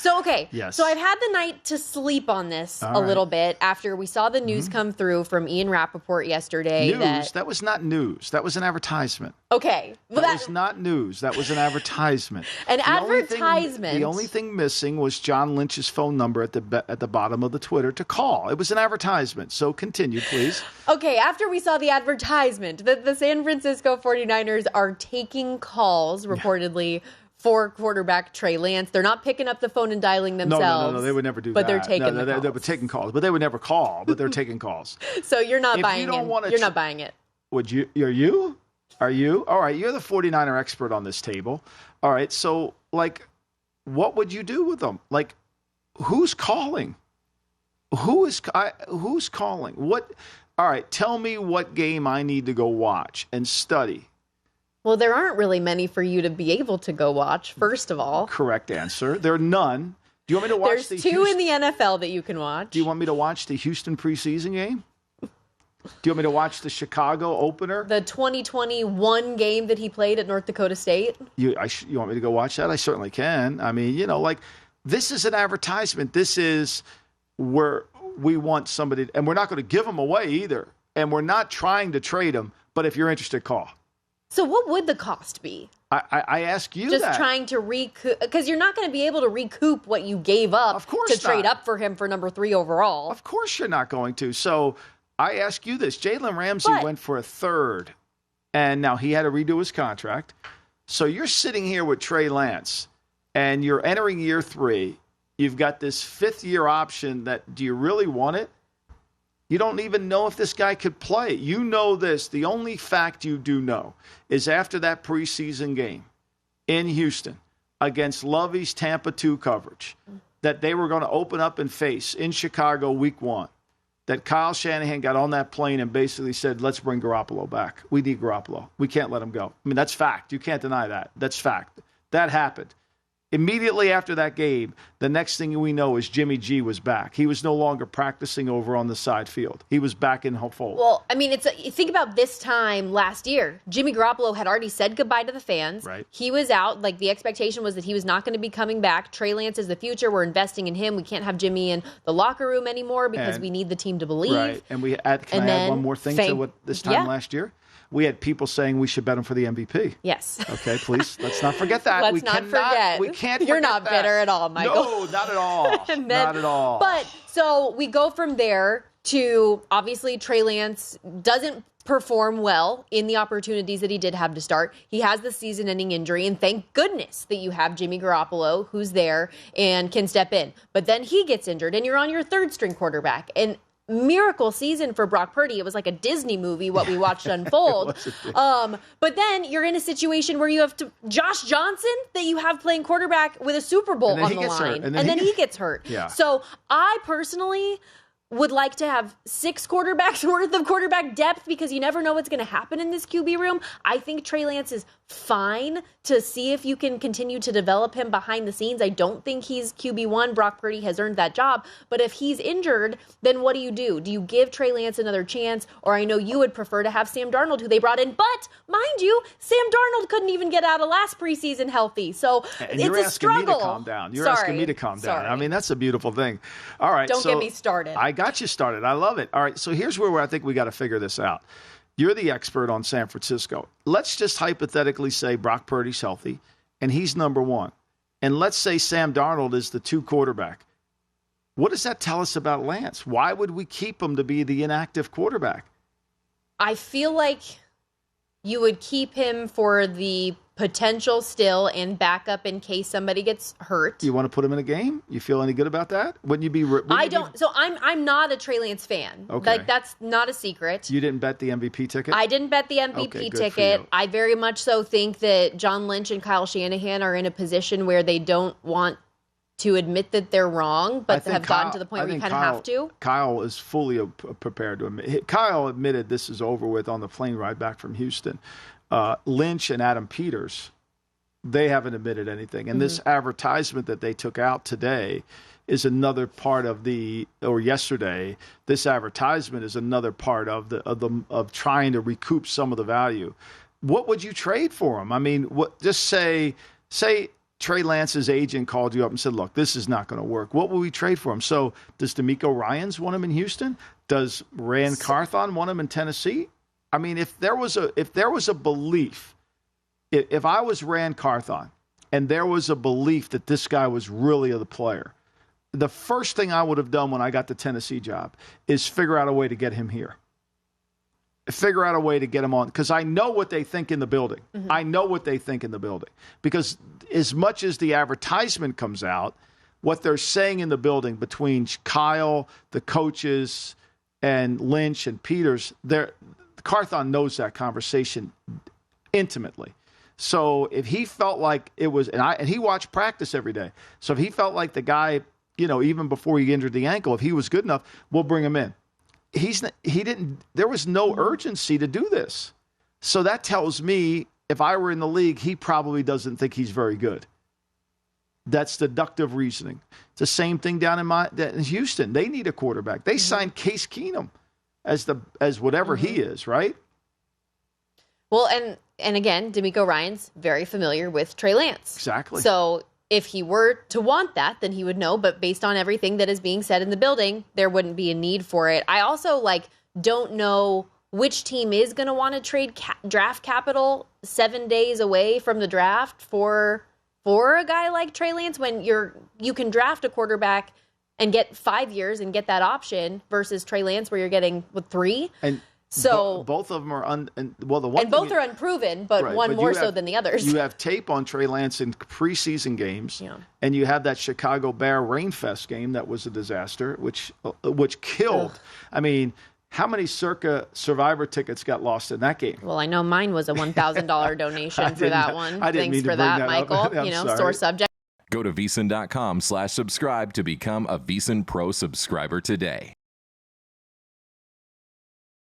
So, okay. Yes. So I've had the night to sleep on this a little bit after we saw the news come through from Ian Rappaport yesterday. That was not news. That was an advertisement. Okay. Well, that was not news. That was an advertisement. The only thing missing was John Lynch's phone number at the bottom of the Twitter to call. It was an advertisement. So continue, please. Okay, after we saw the advertisement that the San Francisco 49ers are taking calls, reportedly, for quarterback Trey Lance. They're not picking up the phone and dialing themselves. No, they would never do but that. But they're taking the calls. They were taking calls, but they would never call, but they're taking calls. So you're not buying it. You're not buying it. Would you? Are you? Are you? All right, you're the 49er expert on this table. All right, so, like, what would you do with them? Like, who's calling? Who's calling? What? All right, tell me what game I need to go watch and study. Well, there aren't really many for you to be able to go watch, first of all. Correct answer. There are none. Do you want me to watch There's two in the NFL that you can watch. Do you want me to watch the Houston preseason game? Do you want me to watch the Chicago opener? The 2021 game that he played at North Dakota State? You want me to go watch that? I certainly can. I mean, this is an advertisement. This is where we want somebody, and we're not going to give them away either. And we're not trying to trade them, but if you're interested, call. So what would the cost be? I ask you just that. Trying to recoup, because you're not going to be able to recoup what you gave up to trade up for him for number 3 overall. Of course you're not going to. So I ask you this. Jalen Ramsey went for a third, and now he had to redo his contract. So you're sitting here with Trey Lance, and you're entering year 3. You've got this 5th-year option that, do you really want it? You don't even know if this guy could play. You know this. The only fact you do know is after that preseason game in Houston against Lovey's Tampa 2 coverage that they were going to open up and face in Chicago week 1, that Kyle Shanahan got on that plane and basically said, let's bring Garoppolo back. We need Garoppolo. We can't let him go. I mean, that's fact. You can't deny that. That's fact. That happened. Immediately after that game, the next thing we know is Jimmy G was back. He was no longer practicing over on the side field. He was back in fold. Well, I mean, think about this time last year. Jimmy Garoppolo had already said goodbye to the fans. Right. He was out. Like, the expectation was that he was not going to be coming back. Trey Lance is the future. We're investing in him. We can't have Jimmy in the locker room anymore because we need the team to believe. Right. And can I add one more thing to what this time last year? We had people saying we should bet him for the MVP. Yes. Okay, please. Let's not forget that. Let's not forget. We can't You're forget not that. bitter at all, Michael. No, not at all. Not at all. But so we go from there to, obviously, Trey Lance doesn't perform well in the opportunities that he did have to start. He has the season-ending injury, and thank goodness that you have Jimmy Garoppolo, who's there and can step in. But then he gets injured, and you're on your third-string quarterback. And miracle season for Brock Purdy. It was like a Disney movie, what we watched unfold. But then you're in a situation where you have Josh Johnson that you have playing quarterback with a Super Bowl on the line. And then he gets hurt. Yeah. So I personally would like to have 6 quarterbacks worth of quarterback depth because you never know what's going to happen in this QB room. I think Trey Lance is fine to see if you can continue to develop him behind the scenes. I don't think he's QB1. Brock Purdy has earned that job. But if he's injured, then what do? Do you give Trey Lance another chance? Or I know you would prefer to have Sam Darnold, who they brought in. But, mind you, Sam Darnold couldn't even get out of last preseason healthy. So and it's a struggle. You're asking me to calm down. You're asking me to calm down. I mean, that's a beautiful thing. All right. Don't get me started. I got you started. I love it. All right. So here's where I think we got to figure this out. You're the expert on San Francisco. Let's just hypothetically say Brock Purdy's healthy and he's number 1. And let's say Sam Darnold is the 2 quarterback. What does that tell us about Lance? Why would we keep him to be the inactive quarterback? I feel like you would keep him for the potential still and backup in case somebody gets hurt. You want to put him in a game? You feel any good about that? Wouldn't you be? So I'm not a Trey Lance fan. Okay. Like, that's not a secret. You didn't bet the MVP ticket? I didn't bet the MVP ticket. I very much so think that John Lynch and Kyle Shanahan are in a position where they don't want to admit that they're wrong, but have gotten to the point where you kind of have to. Kyle is fully prepared to admit. Kyle admitted this is over with on the plane ride back from Houston. Lynch and Adam Peters, they haven't admitted anything. And this advertisement that they took out today is another part of yesterday. This advertisement is another part of trying to recoup some of the value. What would you trade for him? I mean, just say Trey Lance's agent called you up and said, look, this is not going to work. What will we trade for him? So does D'Amico Ryans want him in Houston? Does Rand Carthon want him in Tennessee? I mean, if there was a belief, if I was Rand Carthon and there was a belief that this guy was really the player, the first thing I would have done when I got the Tennessee job is figure out a way to get him here. Figure out a way to get him on, because I know what they think in the building. Mm-hmm. I know what they think in the building. Because as much as the advertisement comes out, what they're saying in the building between Kyle, the coaches, and Lynch and Peters, Carthon knows that conversation intimately. So if he felt like it was, and he watched practice every day. So if he felt like the guy, even before he injured the ankle, if he was good enough, we'll bring him in. There was no urgency to do this. So that tells me if I were in the league, he probably doesn't think he's very good. That's deductive reasoning. It's the same thing down in Houston. They need a quarterback. They signed Case Keenum as whatever he is, right? Well, and again, D'Amico Ryans very familiar with Trey Lance. Exactly. So if he were to want that, then he would know. But based on everything that is being said in the building, there wouldn't be a need for it. I also don't know which team is going to want to trade draft capital 7 days away from the draft for a guy like Trey Lance when you can draft a quarterback and get 5 years and get that option versus Trey Lance where you're getting 3. And so both of them are both are unproven, but right, one more so than the others. You have tape on Trey Lance in preseason games, and you have that Chicago Bear Rainfest game that was a disaster, which killed. Ugh. I mean, how many circa Survivor tickets got lost in that game? Well, I know mine was a $1,000 donation for that one. I didn't Thanks for that, Michael. Sore subject. Go to VSiN.com/subscribe to become a VSiN Pro subscriber today.